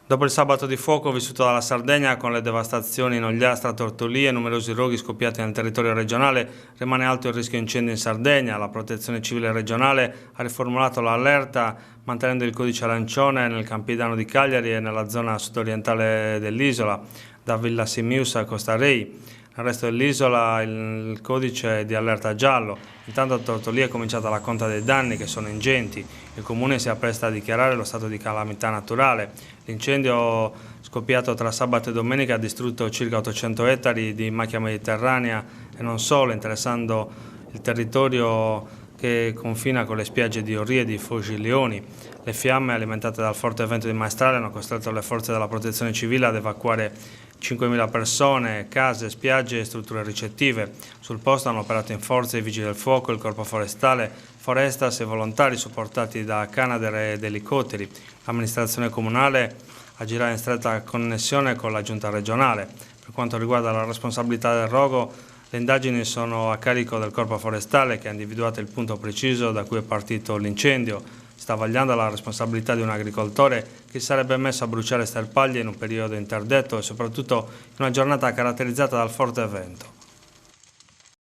Dopo il sabato di fuoco vissuto dalla Sardegna con le devastazioni in Ogliastra, Tortolì e numerosi roghi scoppiati nel territorio regionale, rimane alto il rischio incendi in Sardegna. La Protezione Civile regionale ha riformulato l'allerta mantenendo il codice arancione nel Campidano di Cagliari e nella zona sudorientale dell'isola, da Villa Simius a Costa Rei. Nel resto dell'isola il codice è di allerta giallo. Intanto a Tortolì è cominciata la conta dei danni, che sono ingenti. Il comune si appresta a dichiarare lo stato di calamità naturale. L'incendio scoppiato tra sabato e domenica ha distrutto circa 800 ettari di macchia mediterranea e non solo, interessando il territorio che confina con le spiagge di Orrie e di Foglileoni. Le fiamme, alimentate dal forte vento di maestrale, hanno costretto le forze della Protezione Civile ad evacuare 5.000 persone, case, spiagge e strutture ricettive. Sul posto hanno operato in forza i Vigili del Fuoco, il Corpo Forestale, Forestas e volontari supportati da Canadair ed elicotteri. L'amministrazione comunale agirà in stretta connessione con la giunta regionale. Per quanto riguarda la responsabilità del rogo, le indagini sono a carico del Corpo Forestale, che ha individuato il punto preciso da cui è partito l'incendio. Sta vagliando la responsabilità di un agricoltore che si sarebbe messo a bruciare sterpaglie in un periodo interdetto e soprattutto in una giornata caratterizzata dal forte vento.